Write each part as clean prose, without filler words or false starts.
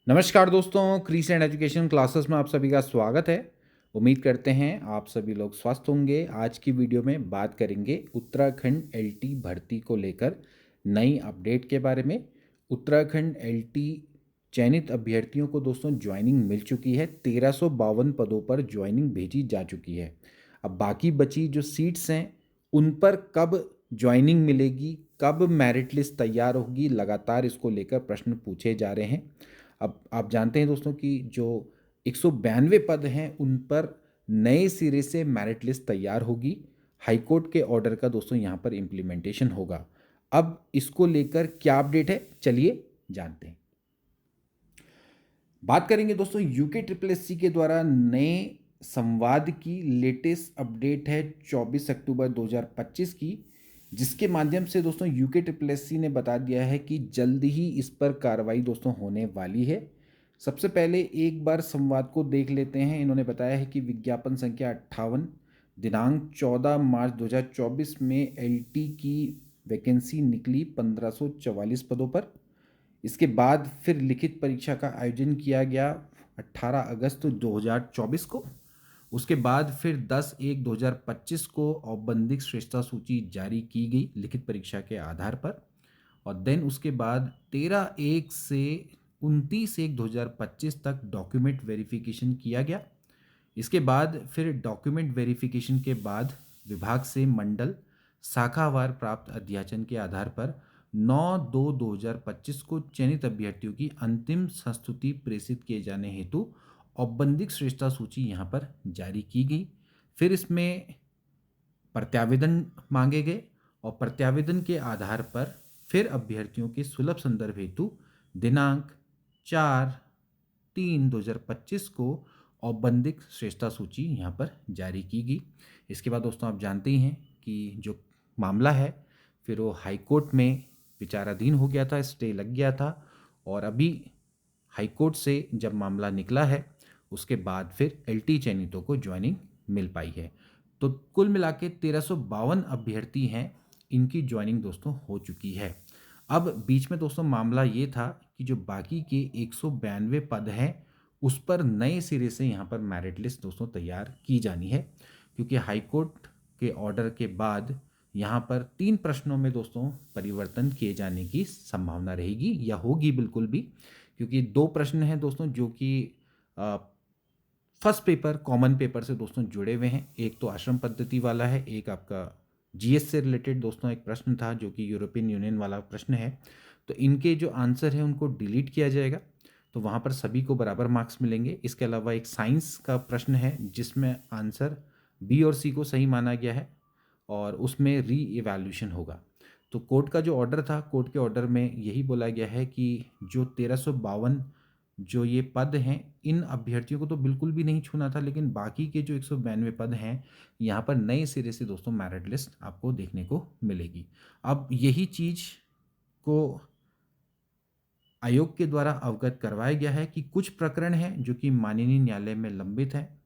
नमस्कार दोस्तों, crease and education classes में आप सभी का स्वागत है। उम्मीद करते हैं आप सभी लोग स्वस्थ होंगे। आज की वीडियो में बात करेंगे उत्तराखंड एलटी भर्ती को लेकर नई अपडेट के बारे में। उत्तराखंड एलटी चयनित अभ्यर्थियों को दोस्तों ज्वाइनिंग मिल चुकी है। 1352 पदों पर ज्वाइनिंग भेजी जा चुकी है। अब बाकी बची जो सीट्स हैं उन पर कब ज्वाइनिंग मिलेगी, कब मेरिट लिस्ट तैयार होगी, लगातार इसको लेकर प्रश्न पूछे जा रहे हैं। अब आप जानते हैं दोस्तों कि जो 192 पद हैं उन पर नए सिरे से मेरिट लिस्ट तैयार होगी। हाईकोर्ट के ऑर्डर का दोस्तों यहाँ पर इम्प्लीमेंटेशन होगा। अब इसको लेकर क्या अपडेट है, चलिए जानते हैं। बात करेंगे दोस्तों यूके ट्रिपल एस सी के द्वारा नए संवाद की लेटेस्ट अपडेट है 24 अक्टूबर 2025 की, जिसके माध्यम से दोस्तों यूके ट्रिपल एस सी ने बता दिया है कि जल्द ही इस पर कार्रवाई दोस्तों होने वाली है। सबसे पहले एक बार संवाद को देख लेते हैं। इन्होंने बताया है कि विज्ञापन संख्या 58 दिनांक 14 मार्च 2024 में एलटी की वैकेंसी निकली 1544 पदों पर। इसके बाद फिर लिखित परीक्षा का आयोजन किया गया 18 अगस्त 2024 को। उसके बाद फिर 10/1/2025 को औपबंधिक श्रेष्ठता सूची जारी की गई लिखित परीक्षा के आधार पर। और देन उसके बाद 13/1 से 29/1/2025 तक डॉक्यूमेंट वेरिफिकेशन किया गया। इसके बाद फिर डॉक्यूमेंट वेरिफिकेशन के बाद विभाग से मंडल शाखावार प्राप्त अध्याचन के आधार पर 9/2/2025 को चयनित अभ्यर्थियों की अंतिम संस्तुति प्रेषित किए जाने हेतु औपबंधिक श्रेष्ठता सूची यहाँ पर जारी की गई। फिर इसमें प्रत्यावेदन मांगे गए और प्रत्यावेदन के आधार पर फिर अभ्यर्थियों के सुलभ संदर्भ हेतु दिनांक 4/3/2025 को औपबंधिक श्रेष्ठता सूची यहाँ पर जारी की गई। इसके बाद दोस्तों आप जानते ही हैं कि जो मामला है फिर वो हाई कोर्ट में विचाराधीन हो गया था, स्टे लग गया था। और अभी हाई कोर्ट से जब मामला निकला है उसके बाद फिर एलटी चयनितों को ज्वाइनिंग मिल पाई है। तो कुल मिला के 1352 अभ्यर्थी हैं, इनकी ज्वाइनिंग दोस्तों हो चुकी है। अब बीच में दोस्तों मामला ये था कि जो बाकी के 192 पद हैं उस पर नए सिरे से यहाँ पर मेरिट लिस्ट दोस्तों तैयार की जानी है, क्योंकि हाई कोर्ट के ऑर्डर के बाद यहाँ पर 3 प्रश्नों में दोस्तों परिवर्तन किए जाने की संभावना रहेगी या होगी बिल्कुल भी, क्योंकि 2 प्रश्न हैं दोस्तों जो कि फर्स्ट पेपर कॉमन पेपर से दोस्तों जुड़े हुए हैं। एक तो आश्रम पद्धति वाला है, एक आपका जीएस से रिलेटेड दोस्तों एक प्रश्न था जो कि यूरोपियन यूनियन वाला प्रश्न है। तो इनके जो आंसर है उनको डिलीट किया जाएगा, तो वहाँ पर सभी को बराबर मार्क्स मिलेंगे। इसके अलावा एक साइंस का प्रश्न है जिसमें आंसर बी और सी को सही माना गया है और उसमें री इवैल्यूएशन होगा। तो कोर्ट का जो ऑर्डर था, कोर्ट के ऑर्डर में यही बोला गया है कि जो 1352 जो ये पद हैं इन अभ्यर्थियों को तो बिल्कुल भी नहीं छूना था, लेकिन बाकी के जो 192 पद हैं यहाँ पर नए सिरे से दोस्तों मेरिट लिस्ट आपको देखने को मिलेगी। अब यही चीज़ को आयोग के द्वारा अवगत करवाया गया है कि कुछ प्रकरण हैं जो कि माननीय न्यायालय में लंबित हैं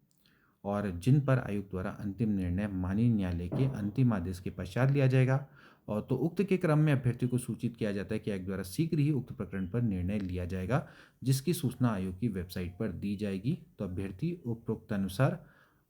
और जिन पर आयोग द्वारा अंतिम निर्णय माननीय न्यायालय के अंतिम आदेश के पश्चात लिया जाएगा। और तो उक्त के क्रम में अभ्यर्थी को सूचित किया जाता है कि आयोग द्वारा शीघ्र ही उक्त प्रकरण पर निर्णय लिया जाएगा, जिसकी सूचना आयोग की वेबसाइट पर दी जाएगी। तो अभ्यर्थी उपरोक्त अनुसार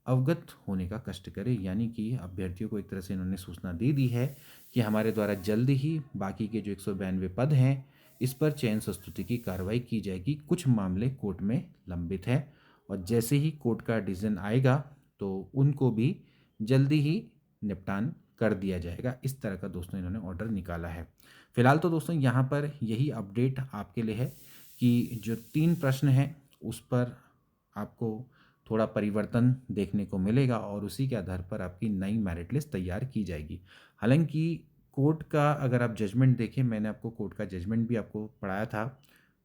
अवगत होने का कष्ट करे, यानी कि अभ्यर्थियों को एक तरह से इन्होंने सूचना दे दी है कि हमारे द्वारा जल्द ही बाकी के जो 192 पद हैं इस पर चयन संस्तुति की कार्रवाई की जाएगी। कुछ मामले कोर्ट में लंबित हैं और जैसे ही कोर्ट का डिसीजन आएगा तो उनको भी जल्दी ही निपटान कर दिया जाएगा। इस तरह का दोस्तों इन्होंने ऑर्डर निकाला है। फिलहाल तो दोस्तों यहाँ पर यही अपडेट आपके लिए है कि जो 3 प्रश्न हैं उस पर आपको थोड़ा परिवर्तन देखने को मिलेगा और उसी के आधार पर आपकी नई मेरिट लिस्ट तैयार की जाएगी। हालांकि कोर्ट का अगर आप जजमेंट देखें, मैंने आपको कोर्ट का जजमेंट भी आपको पढ़ाया था,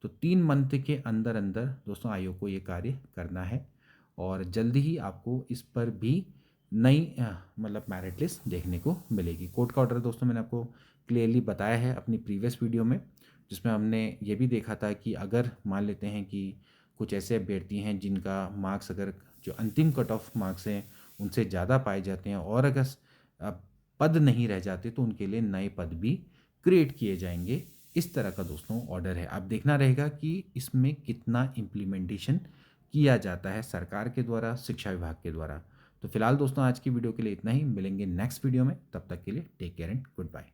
तो 3 मंथ के अंदर अंदर दोस्तों आयोग को ये कार्य करना है और जल्दी ही आपको इस पर भी नई मतलब मेरिट लिस्ट देखने को मिलेगी। कोर्ट का ऑर्डर दोस्तों मैंने आपको क्लियरली बताया है अपनी प्रीवियस वीडियो में, जिसमें हमने ये भी देखा था कि अगर मान लेते हैं कि कुछ ऐसे अभ्यर्थी हैं जिनका मार्क्स अगर जो अंतिम कट ऑफ मार्क्स हैं उनसे ज़्यादा पाए जाते हैं और अगर पद नहीं रह जाते तो उनके लिए नए पद भी क्रिएट किए जाएंगे इस तरह का दोस्तों ऑर्डर है। अब देखना रहेगा कि इसमें कितना इम्प्लीमेंटेशन किया जाता है सरकार के द्वारा, शिक्षा विभाग के द्वारा। तो फिलहाल दोस्तों आज की वीडियो के लिए इतना ही, मिलेंगे नेक्स्ट वीडियो में, तब तक के लिए take care and good bye.